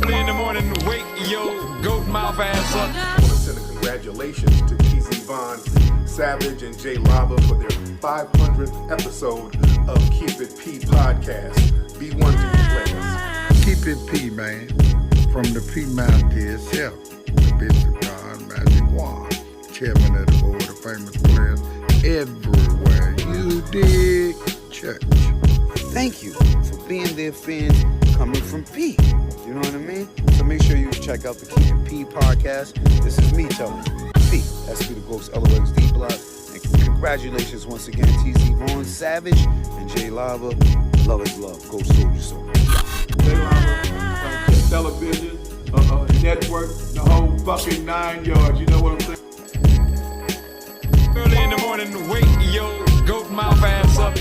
Early in the morning, wake your goat mouth ass up. I want to send a congratulations to TZ Von, Savage, and Jay Lava for their 500th episode of Keep It P podcast. Be one to you players. Keep it P, man. From the P Mountain to itself. The Bishop John Magic Wand, chairman of the board of famous players everywhere. You dig? Church. Thank you for being there, fans coming from P. You know what I mean? So make sure you check out the Keep It P podcast. This is me telling you. P. That's P the Ghost LOXD Block. And congratulations once again, TZ Vaughn, Savage, and Jay Lava. Love is love. Go Soldier Soul. Jay Lava, television, network, the whole fucking 9 yards. You know what I'm saying? Early in the morning, wake your goat mouth ass up.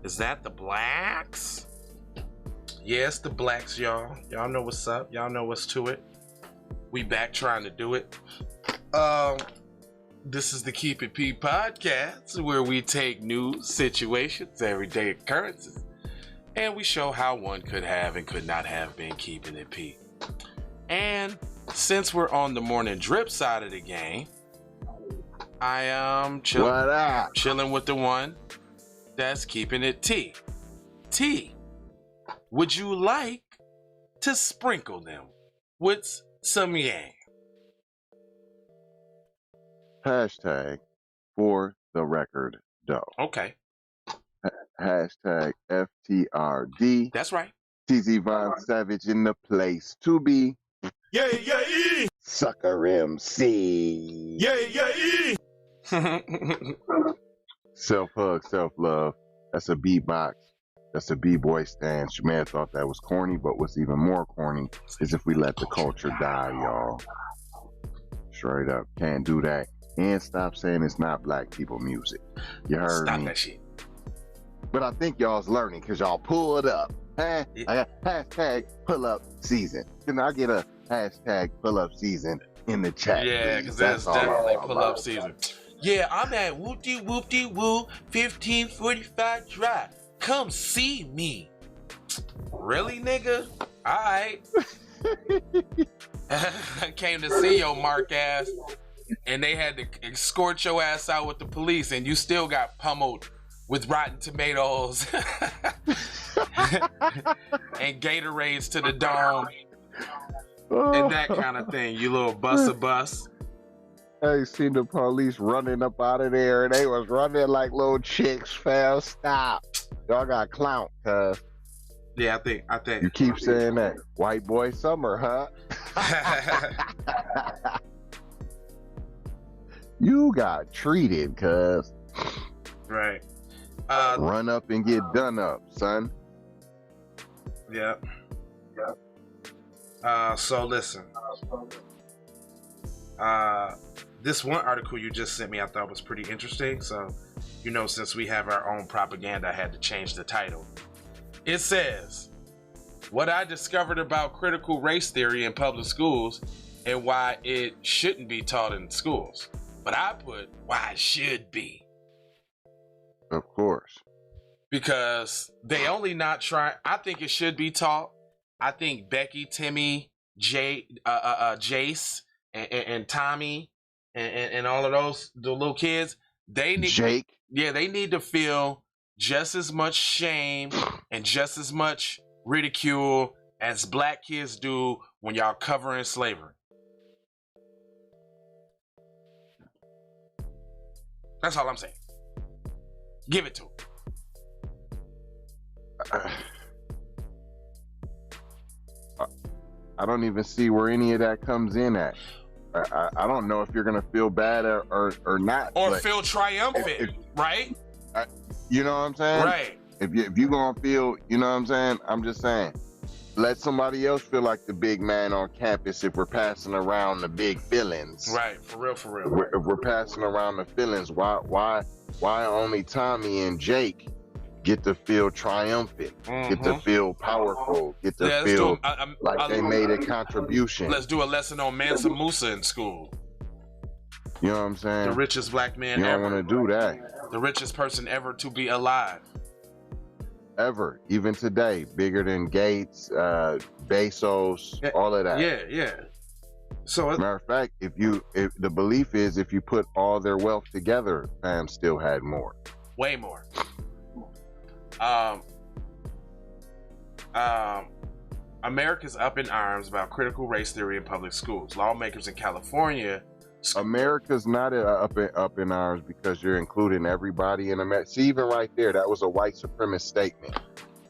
Is that the blacks? Yes, the blacks, y'all. Y'all know what's up. Y'all know what's to it. We back trying to do it. This is the Keep It P podcast, where we take news, situations, everyday occurrences, and we show how one could have and could not have been keeping it P. And since we're on the morning drip side of the game, I am chilling with the one that's keeping it T. T, would you like to sprinkle them with some yang? Hashtag for the record doe. Okay. Hashtag FTRD. That's right. TZ Von Savage in the place to be. Yeah, yeah, Sucker MC. yeah, yeah. Self-hug, self-love. That's a beatbox. That's a b-boy stance. You may have thought that was corny, but what's even more corny is if we let the culture die, y'all. Straight up. Can't do that. And stop saying it's not black people music. You heard Stop me. that shit. But I think y'all's learning because y'all pull it up. I got hashtag pull up season. Can I get a hashtag pull up season in the chat? Yeah, because that's definitely pull up season. Yeah, I'm at whoop-de-whoop-de-woo 1545 Drive. Come see me. Really, nigga? Alright. I came to see your mark ass, and they had to escort your ass out with the police, and you still got pummeled with rotten tomatoes and Gatorades to the dome and that kind of thing, you little bus. I seen the police running up out of there, and they was running like little chicks. Fell stop. Y'all got clout, cuz. Yeah, I think. You keep saying that. White boy summer, huh? You got treated, cuz. Right. Run up and get done up, son. Yeah. So listen. This one article you just sent me, I thought was pretty interesting. So, since we have our own propaganda, I had to change the title. It says, what I discovered about critical race theory in public schools and why it shouldn't be taught in schools. But I put why it should be. Of course. Because they only not try. I think it should be taught. I think Becky, Timmy, Jace, and Tommy, and all of the little kids, they need Jake. Yeah, they need to feel just as much shame and just as much ridicule as black kids do when y'all covering slavery. That's all I'm saying. Give it to them. I don't even see where any of that comes in at. I don't know if you're gonna feel bad or not, or feel triumphant, right? You know what I'm saying? Right. If you gonna feel, you know what I'm saying? I'm just saying, let somebody else feel like the big man on campus if we're passing around the big feelings. Right. For real. If we're passing around the feelings, why only Tommy and Jake get to feel triumphant, get to feel powerful, get to feel like they made a contribution? Let's do a lesson on Mansa Musa in school. You know what I'm saying? The richest black man ever. You don't want to do that. The richest person ever to be alive. Ever. Even today. Bigger than Gates, Bezos, all of that. Yeah. So matter of fact, if the belief is if you put all their wealth together, fam still had more. Way more. America's up in arms about critical race theory in public schools. Lawmakers in California. America's not up in arms because you're including everybody in America. See, even right there, that was a white supremacist statement.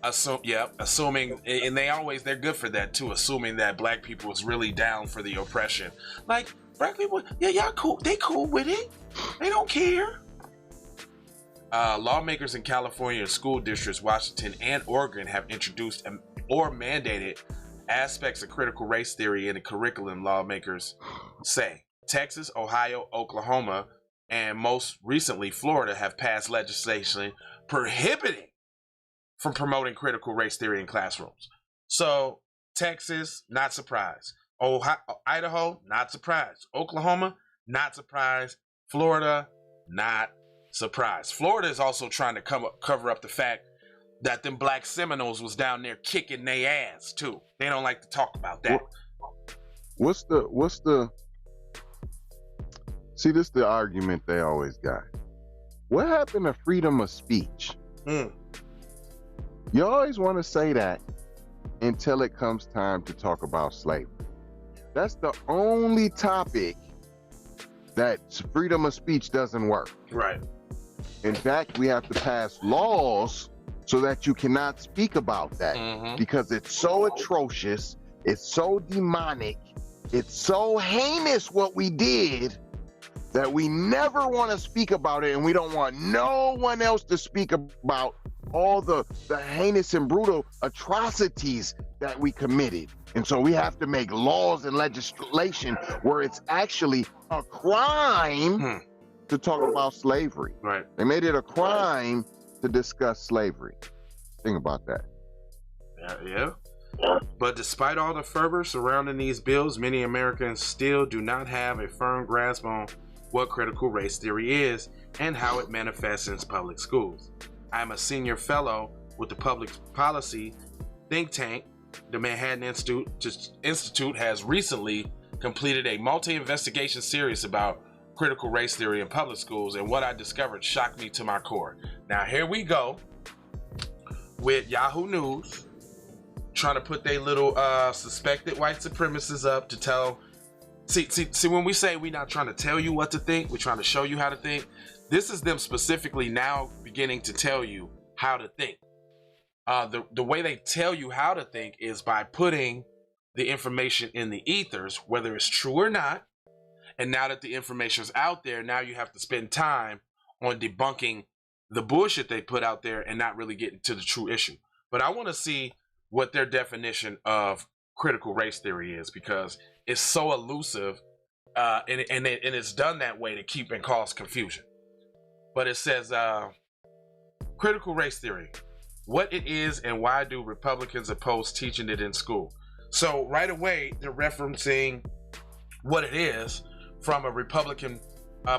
Assuming, and they're good for that too, assuming that black people is really down for the oppression. Like, black people, yeah, y'all cool, they cool with it. They don't care. Lawmakers in California school districts, Washington and Oregon have introduced or mandated aspects of critical race theory in the curriculum, lawmakers say. Texas, Ohio, Oklahoma, and most recently Florida have passed legislation prohibiting from promoting critical race theory in classrooms. So Texas, not surprised. Idaho, not surprised. Oklahoma, not surprised. Florida, not surprised. Florida is also trying to cover up the fact that them black Seminoles was down there kicking their ass too. They don't like to talk about that. What's the See, this is the argument they always got. What happened to freedom of speech? You always want to say that until it comes time to talk about slavery. That's the only topic that freedom of speech doesn't work. Right. In fact, we have to pass laws so that you cannot speak about that because it's so atrocious, it's so demonic, it's so heinous what we did that we never want to speak about it, and we don't want no one else to speak about all the heinous and brutal atrocities that we committed. And so we have to make laws and legislation where it's actually a crime to talk about slavery. Right. They made it a crime to discuss slavery. Think about that. Yeah. But despite all the fervor surrounding these bills, many Americans still do not have a firm grasp on what critical race theory is and how it manifests in public schools. I'm a senior fellow with the public policy think tank. The Manhattan Institute has recently completed a multi-investigation series about critical race theory in public schools, and what I discovered shocked me to my core. Now here we go with Yahoo News trying to put their little suspected white supremacists up to tell. See, when we say we're not trying to tell you what to think, we're trying to show you how to think. This is them specifically now beginning to tell you how to think. The way they tell you how to think is by putting the information in the ethers, whether it's true or not. And now that the information's out there, now you have to spend time on debunking the bullshit they put out there and not really getting to the true issue. But I want to see what their definition of critical race theory is, because it's so elusive and it's done that way to keep and cause confusion. But it says critical race theory, what it is and why do Republicans oppose teaching it in school? So right away, they're referencing what it is from a Republican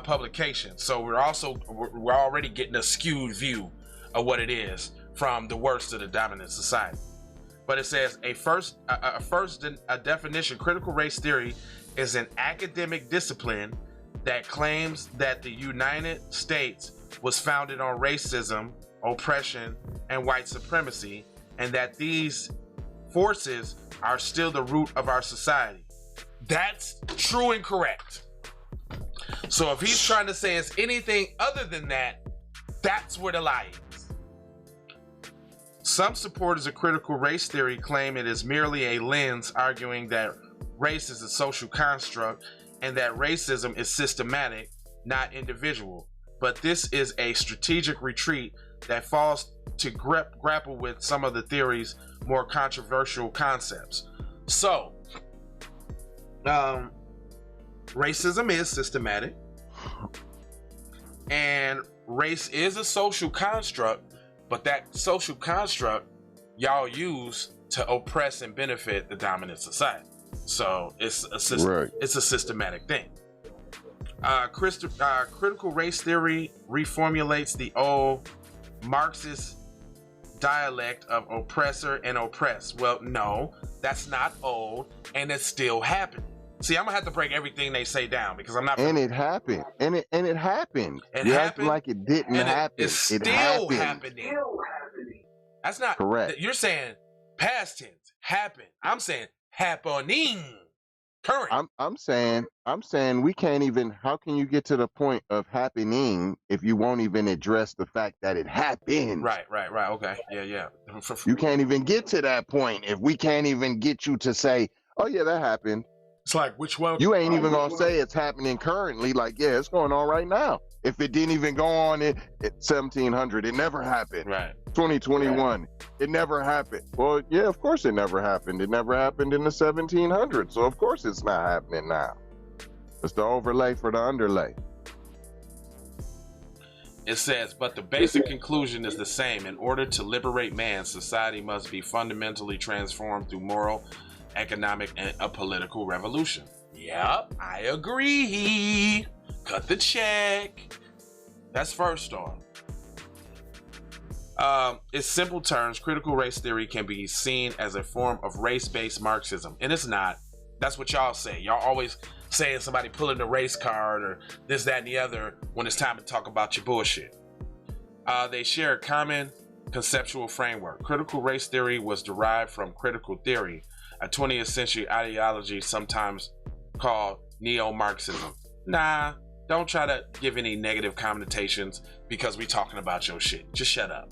publication. So we're already getting a skewed view of what it is from the worst of the dominant society. But it says a definition: critical race theory is an academic discipline that claims that the United States was founded on racism, oppression, and white supremacy, and that these forces are still the root of our society. That's true and correct. So if he's trying to say it's anything other than that, that's where the lie is. Some supporters of critical race theory claim it is merely a lens, arguing that race is a social construct and that racism is systematic, not individual. But this is a strategic retreat that falls to grapple with some of the theory's more controversial concepts. So, racism is systematic, and race is a social construct, but that social construct y'all use to oppress and benefit the dominant society. So it's a systematic thing. Critical race theory reformulates the old Marxist dialect of oppressor and oppressed. Well, no, that's not old, and it's still happening. See, I'm gonna have to break everything they say down because I'm not. And it happened. And it happened. You acting like it didn't happen. It's still happening. That's not correct. You're saying past tense, happen. I'm saying happening. Current. I'm saying we can't even. How can you get to the point of happening if you won't even address the fact that it happened? Right. Okay. Yeah. You can't even get to that point if we can't even get you to say, "Oh yeah, that happened." It's like, which one? You ain't even gonna say it's happening currently. Like, yeah, it's going on right now. If it didn't even go on at 1700, it never happened. Right. 2021, it never happened. Well, yeah, of course it never happened. It never happened in the 1700s. So of course it's not happening now. It's the overlay for the underlay. It says, but the basic conclusion is the same. In order to liberate man, society must be fundamentally transformed through moral, economic, and a political revolution. Yep, I agree. Cut the check. That's first off. In simple terms, critical race theory can be seen as a form of race-based Marxism, and it's not. That's what y'all say. Y'all always saying somebody pulling the race card or this, that, and the other when it's time to talk about your bullshit. They share a common conceptual framework. Critical race theory was derived from critical theory, a 20th century ideology sometimes called neo-Marxism. Nah, don't try to give any negative connotations because we talking about your shit. Just shut up.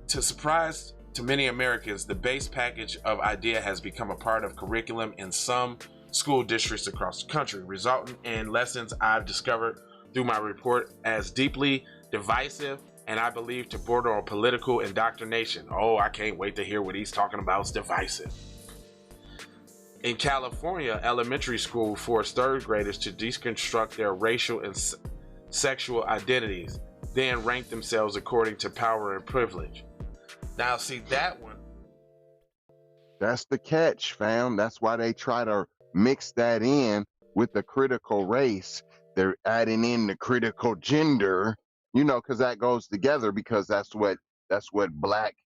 To surprise to many Americans, the base package of idea has become a part of curriculum in some school districts across the country, resulting in lessons I've discovered through my report as deeply divisive and I believe to border on political indoctrination. Oh, I can't wait to hear what he's talking about. It's divisive. In California, elementary school forced third graders to deconstruct their racial and sexual identities, then rank themselves according to power and privilege. Now, see that one. That's the catch, fam. That's why they try to mix that in with the critical race. They're adding in the critical gender, you know, because that goes together, because that's what black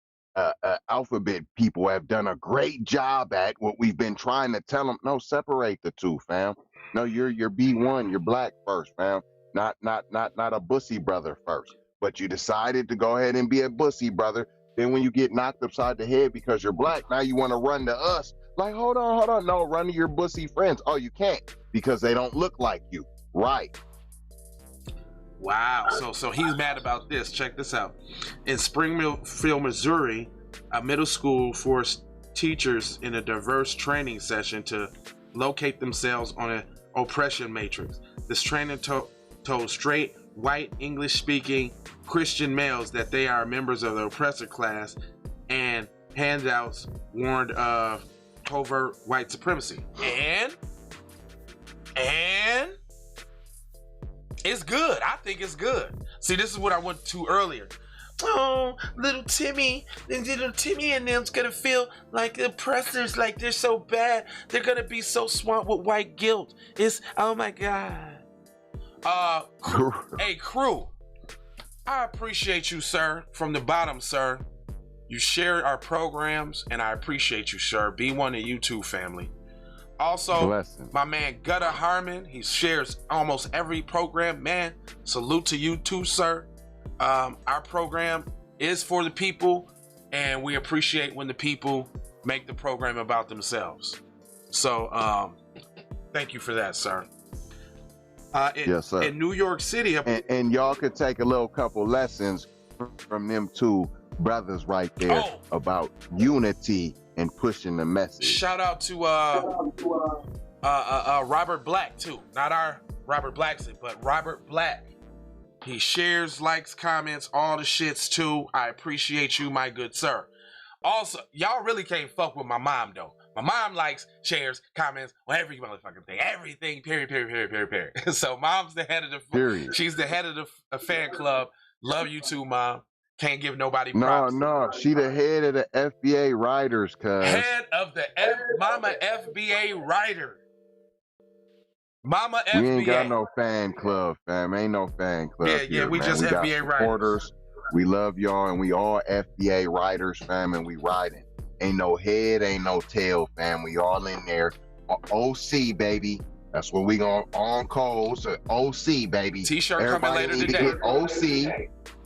alphabet people have done a great job at. What we've been trying to tell them, no, separate the two, fam. No, you're B1, you're black first, fam. Not a bussy brother first. But you decided to go ahead and be a bussy brother. Then when you get knocked upside the head because you're black, now you want to run to us. Like, hold on. No, run to your bussy friends. Oh, you can't because they don't look like you. Right. Wow. So he's mad about this. Check this out. In Springfield, Missouri, a middle school forced teachers in a diverse training session to locate themselves on an oppression matrix. This training told straight, white, English-speaking Christian males that they are members of the oppressor class, and handouts warned of covert white supremacy. And it's good. I think it's good. See, this is what I went to earlier. Oh, little Timmy and them's gonna feel like the oppressors, like they're so bad. They're gonna be so swamped with white guilt. It's, oh my God. Hey, crew. I appreciate you, sir, from the bottom, sir. You share our programs, and I appreciate you, sir. Be one of you too, family. Also, Blessing. my man Gutter Harmon, he shares almost every program. Man, salute to you too, sir. Our program is for the people, and we appreciate when the people make the program about themselves. So, thank you for that, sir. Yes, sir. In New York City, And y'all could take a little couple lessons from them two brothers right there about unity and pushing the message. shout out to Robert Black too. Not our Robert Blackson, but Robert Black. He shares, likes, comments, all the shits too. I appreciate you, my good sir. Also, y'all really can't fuck with my mom though. My mom likes, shares, comments on every motherfucking thing. Everything, period. So mom's the head of the Period. She's the head of the fan club. Love you too, mom. Can't give nobody props. No, she the head of the FBA writers, cuz. Head of the Mama FBA writer. Mama FBA. We ain't got no fan club, fam. Ain't no fan club. Yeah, here, we man. just we got FBA supporters. We love y'all, and we all FBA writers, fam, and we riding. Ain't no head, ain't no tail, fam. We all in there. OC, baby. That's what we on calls. OC, baby. T-shirt Everybody coming later need today. to get OC.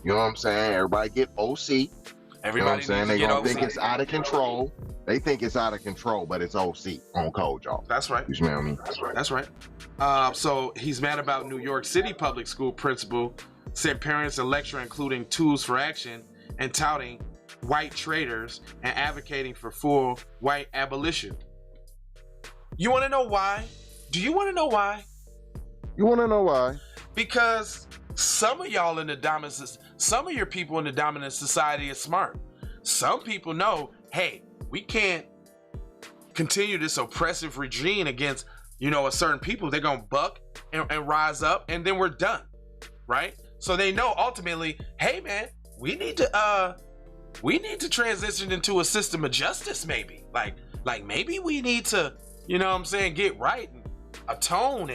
You know what I'm saying? Everybody get OC. You know what Everybody I'm saying? needs They to get gonna OC. think it's out of control. They think it's out of control, but it's OC on code, y'all. That's right. You smell me? That's right. So he's mad about New York City public school principal sent parents a lecture including tools for action and touting white traitors and advocating for full white abolition. You want to know why? Do you want to know why? You want to know why? Because some of y'all in the dominant, some of your people in the dominant society is smart. Some people know, hey, we can't continue this oppressive regime against, a certain people. They're gonna buck and rise up, and then we're done, right? So they know ultimately, hey man, we need to transition into a system of justice, maybe. Like maybe we need to, get right and atone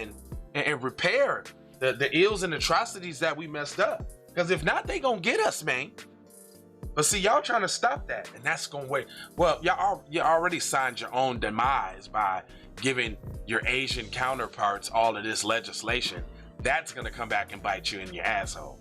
and repair the ills and atrocities that we messed up. Because if not, they gonna get us, man. But see, y'all trying to stop that, and that's gonna wait. Well, you already signed your own demise by giving your Asian counterparts all of this legislation. That's gonna come back and bite you in your asshole.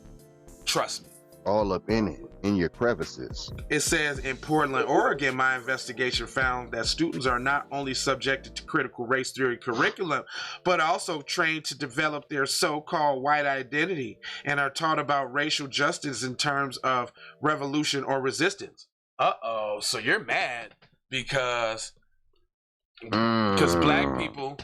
Trust me. All up in it, in your crevices. It says in Portland, Oregon, my investigation found that students are not only subjected to critical race theory curriculum, but also trained to develop their so-called white identity and are taught about racial justice in terms of revolution or resistance. Uh-oh, so you're mad because black people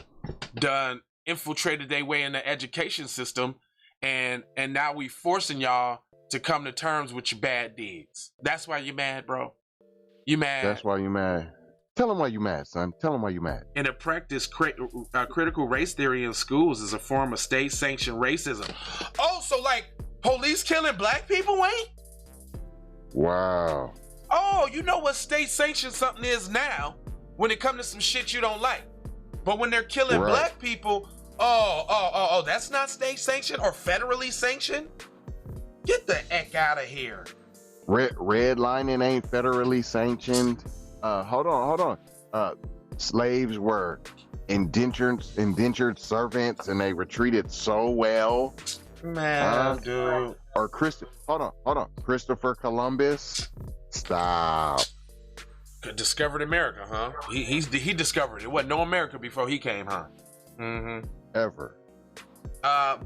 done infiltrated their way in the education system, and now we forcing y'all to come to terms with your bad deeds. That's why you mad, bro. You mad. That's why you mad. Tell them why you mad, son. Tell them why you mad. In a practice, critical race theory in schools is a form of state-sanctioned racism. Oh, so like police killing black people, Wayne? Wow. Oh, you know what state-sanctioned something is now when it comes to some shit you don't like. But when they're killing black people, oh, that's not state-sanctioned or federally sanctioned? Get the heck out of here. Redlining ain't federally sanctioned. Hold on. Slaves were indentured servants, and they retreated so well. Man, dude. Or hold on. Christopher Columbus. Stop. Discovered America, huh? He discovered it. It wasn't no America before he came, huh? Mm-hmm. Ever.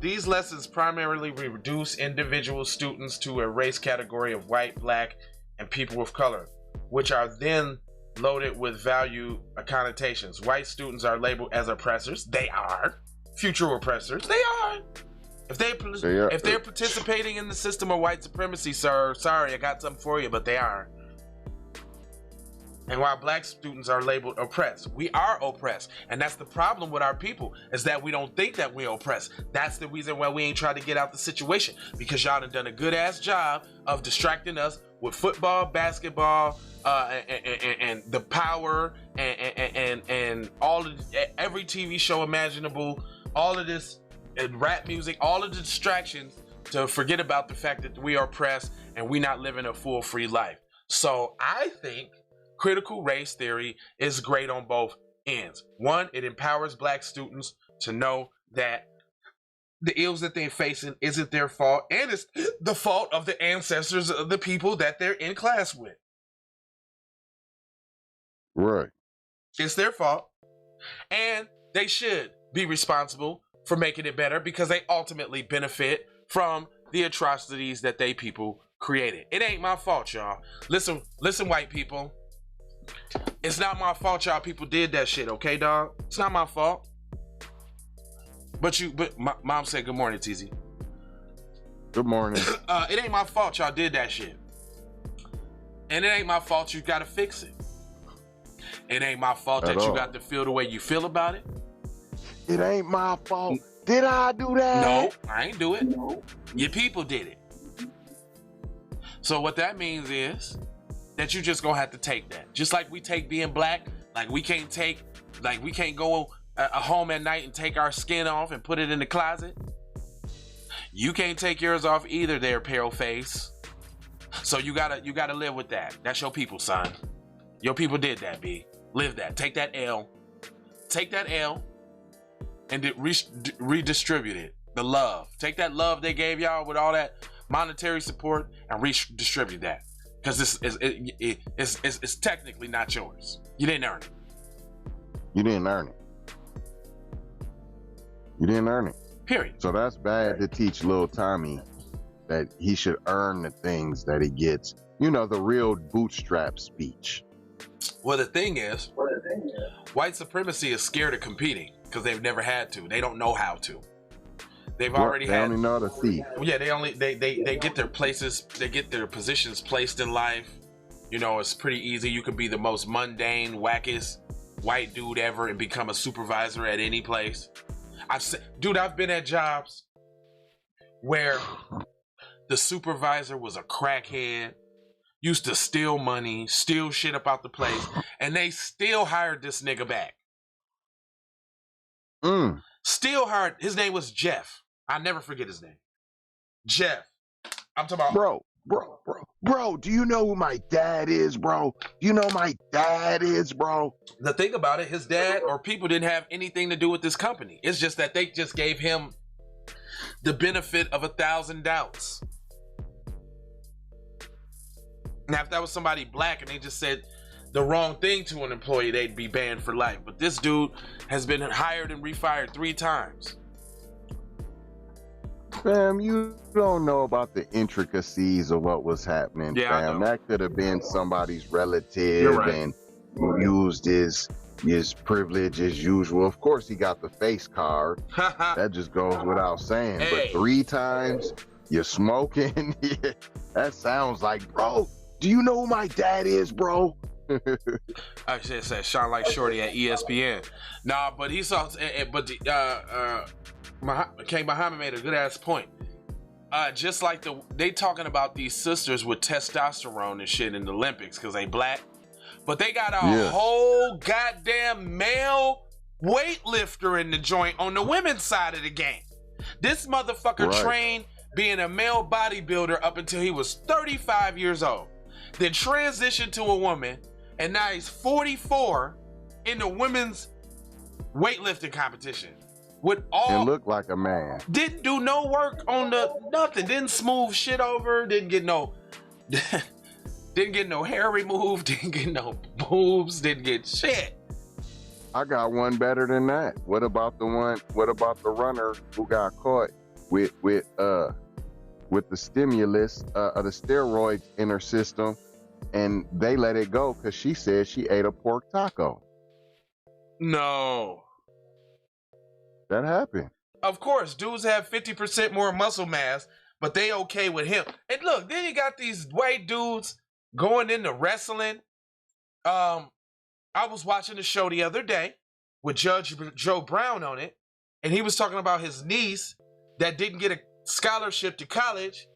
These lessons primarily reduce individual students to a race category of white, black, and people of color, which are then loaded with value connotations. White students are labeled as oppressors. They are. Future oppressors. They are. If they're participating in the system of white supremacy, sir, sorry, I got something for you, but they are. And while black students are labeled oppressed, we are oppressed. And that's the problem with our people, is that we don't think that we're oppressed. That's the reason why we ain't trying to get out the situation, because y'all done a good ass job of distracting us with football, basketball, and the power, and all of every TV show imaginable, all of this and rap music, all of the distractions to forget about the fact that we are oppressed and we not living a full free life. So I think critical race theory is great on both ends. One, it empowers black students to know that the ills that they're facing isn't their fault, and it's the fault of the ancestors of the people that they're in class with. Right. It's their fault, and they should be responsible for making it better because they ultimately benefit from the atrocities that they people created. It ain't my fault, y'all. Listen, white people. It's not my fault y'all people did that shit, okay, dog? It's not my fault. But my mom said good morning, TZ. Good morning. It ain't my fault y'all did that shit. And it ain't my fault you gotta fix it. It ain't my fault that you got to feel the way you feel about it. It ain't my fault. Did I do that? No, I ain't do it. No. Your people did it. So what that means is that you just gonna have to take that. Just like we take being black, we can't go home at night and take our skin off and put it in the closet. You can't take yours off either there, pale face. So you gotta live with that. That's your people, son. Your people did that, B. Live that. Take that L. Take that L and redistribute it. The love. Take that love they gave y'all with all that monetary support and redistribute that. Because it's technically not yours. You didn't earn it. You didn't earn it. You didn't earn it. Period. So that's bad to teach little Tommy that he should earn the things that he gets. You know, the real bootstrap speech. Well, the thing is, white supremacy is scared of competing because they've never had to. They don't know how to. They only know the thief. Yeah, they get their places, they get their positions placed in life. You know, it's pretty easy. You could be the most mundane, wackest white dude ever and become a supervisor at any place. I've been at jobs where the supervisor was a crackhead, used to steal money, steal shit up out the place, and they still hired this nigga back. Still hired. His name was Jeff. I'll never forget his name. Jeff. I'm talking about... Bro, do you know who my dad is, bro? Do you know who my dad is, bro? The thing about it, his dad or people didn't have anything to do with this company. It's just that they just gave him the benefit of 1,000 doubts. Now, if that was somebody black and they just said the wrong thing to an employee, they'd be banned for life. But this dude has been hired and refired 3 times. Fam, you don't know about the intricacies of what was happening, fam. That could have been somebody's relative and used his privilege as usual. Of course, he got the face card. That just goes without saying. Hey. But 3 times, you're smoking. That sounds like, bro, do you know who my dad is, bro? I should have said Sean like Shorty at ESPN. Nah, but he saw, King Muhammad made a good ass point. Just like they talking about these sisters with testosterone and shit in the Olympics because they black, but they got a whole goddamn male weightlifter in the joint on the women's side of the game. This motherfucker trained being a male bodybuilder up until he was 35 years old, then transitioned to a woman, and now he's 44 in the women's weightlifting competition. And look like a man. Didn't do no work on nothing. Didn't smooth shit over. Didn't get no hair removed. Didn't get no boobs. Didn't get shit. I got one better than that. What about the runner who got caught with the stimulus, the steroids in her system, and they let it go because she said she ate a pork taco? No. That happened. Of course, dudes have 50% more muscle mass, but they okay with him. And look, then you got these white dudes going into wrestling. I was watching a show the other day with Judge Joe Brown on it, and he was talking about his niece that didn't get a scholarship to college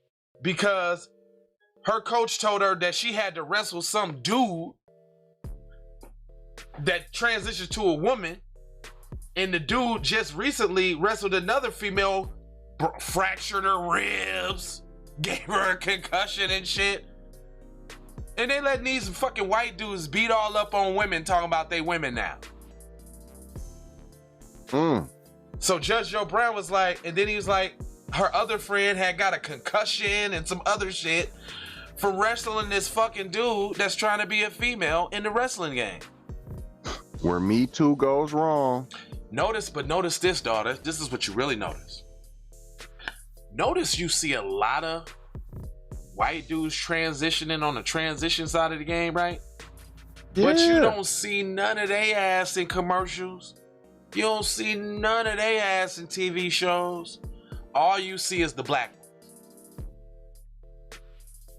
because her coach told her that she had to wrestle some dude that transitioned to a woman. And the dude just recently wrestled another female, fractured her ribs, gave her a concussion and shit. And they letting these fucking white dudes beat all up on women talking about they women now. So Judge Joe Brown was like, and then he was like, her other friend had got a concussion and some other shit from wrestling this fucking dude that's trying to be a female in the wrestling game. Where Me Too goes wrong. Notice this, daughter. This is what you really notice. Notice you see a lot of white dudes transitioning on the transition side of the game, right? Yeah. But you don't see none of they ass in commercials. You don't see none of they ass in TV shows. All you see is the black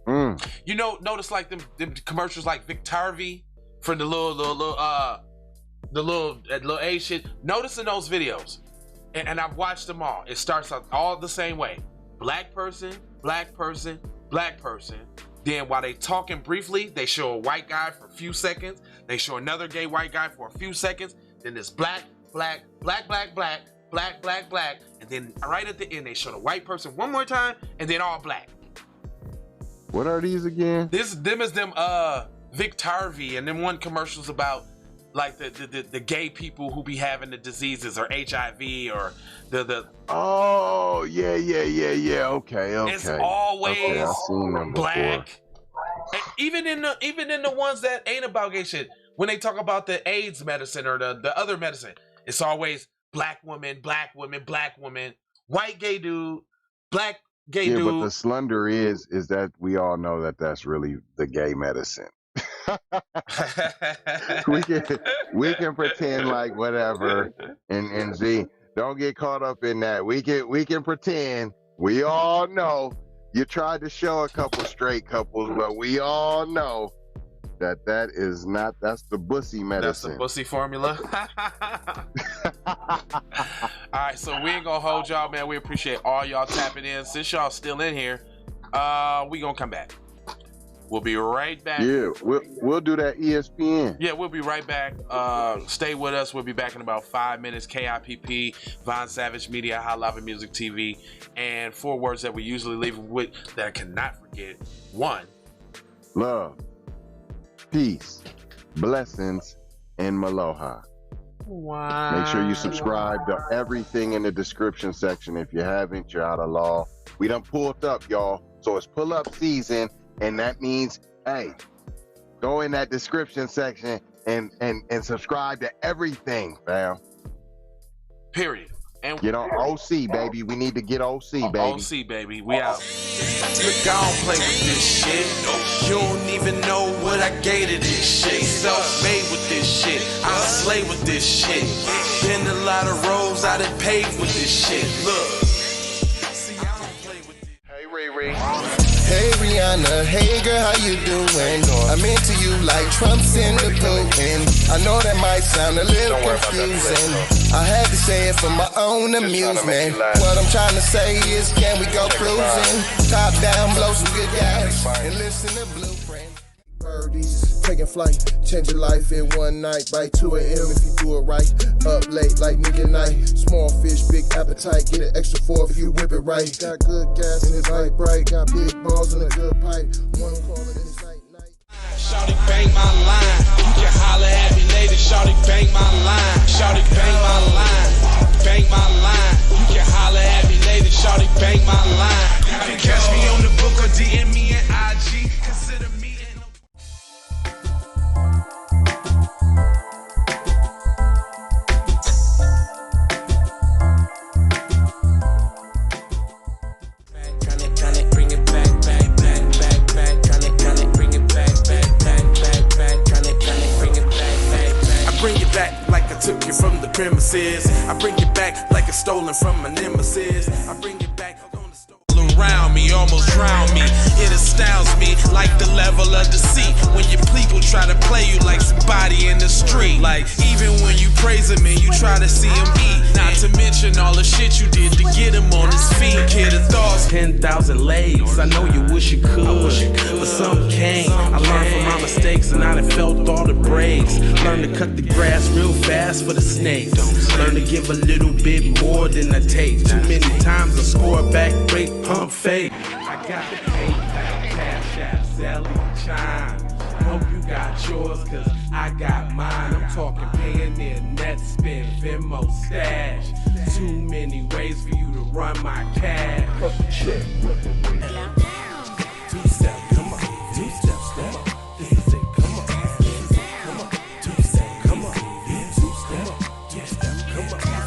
ones. You know, notice like them commercials like Victarvi for the little age shit. Notice in those videos, and I've watched them all. It starts out all the same way: black person, black person, black person. Then while they talking briefly, they show a white guy for a few seconds. They show another gay white guy for a few seconds. Then this black, black, black, black, black, black, black, black, and then right at the end they show the white person one more time, and then all black. What are these again? Them is Victarvi, and then one commercials about like the gay people who be having the diseases or HIV or the. Oh yeah. Okay. It's always I've seen them black. And even in the ones that ain't about gay shit, when they talk about the AIDS medicine or the other medicine, it's always black woman, black woman, black woman, white gay dude, black gay dude. Yeah, but the slender is that we all know that that's really the gay medicine. we can pretend like whatever and see. Don't get caught up in that. We can pretend. We all know. You tried to show a couple straight couples, but we all know that is not. That's the bussy medicine. That's the bussy formula. All right, so we ain't gonna hold y'all, man. We appreciate all y'all tapping in. Since y'all still in here, we gonna come back. We'll be right back. Yeah, we'll do that ESPN. Yeah, we'll be right back. Stay with us. We'll be back in about 5 minutes. KIPP, Von Savage Media, High Lava Music TV, and 4 words that we usually leave with that I cannot forget. 1, love, peace, blessings, and maloha. Wow. Make sure you subscribe to everything in the description section. If you haven't, you're out of law. We done pulled up, y'all. So it's pull-up season. And that means, hey, go in that description section and subscribe to everything, fam. Period. And get on OC, baby. We need to get OC, baby. OC, baby. We out. Look, I don't play with this shit. You don't even know what I gave to this shit. Self-made with this shit. I slay with this shit. Been a lot of roads I done paved with this shit. Look. See, I don't play with this. Hey, Ray. Hey Rihanna, hey girl, how you doing? I'm into you like Trump's in the Putin. I know that might sound a little confusing. I had to say it for my own amusement. What I'm trying to say is, can we go cruising? Top down, blow some good gas, and listen to Blueprint. Birdies, taking flight, change your life in one night. By 2 a.m. if you do it right. Up late like nigga night. Small fish, big appetite. Get an extra 4 if you whip it right. Got good gas and it's light bright. Got big balls and a good pipe. One call it it's night. Shawty bang my line. You can holler at me later. Shawty bang my line. Shawty bang my line. Bang my line. You can holler at me later. Shawty bang my line. You can catch me on the book or DM me at IG. Consider me. Took you from the premises. I bring you back like it's stolen from my nemesis. I bring you back on the store. Around me, almost drown me. It astounds me like the level of deceit when your people try to play you like somebody in the street. Like even when you praise him and you try to see him eat. Not to mention all the shit you did to get him on his feet. Kid of thoughts, 10,000 legs. I know you wish you could, but some can't. I learned from my mistakes and I done felt all the breaks. Learn to cut the grass real fast for the snakes. Learn to give a little bit more than I take. Too many times I score back, break, pump, fake. I got the PayPal, Cash App, Zelle, Chime. got yours, cause I got mine. I'm talking Payoneer, net spin, Venmo, stash. Too many ways for you to run my cash. Check. Two-step, come on. Two-step, step. This is it, come on. This is it, come on. Two-step, come on. Two-step, come on.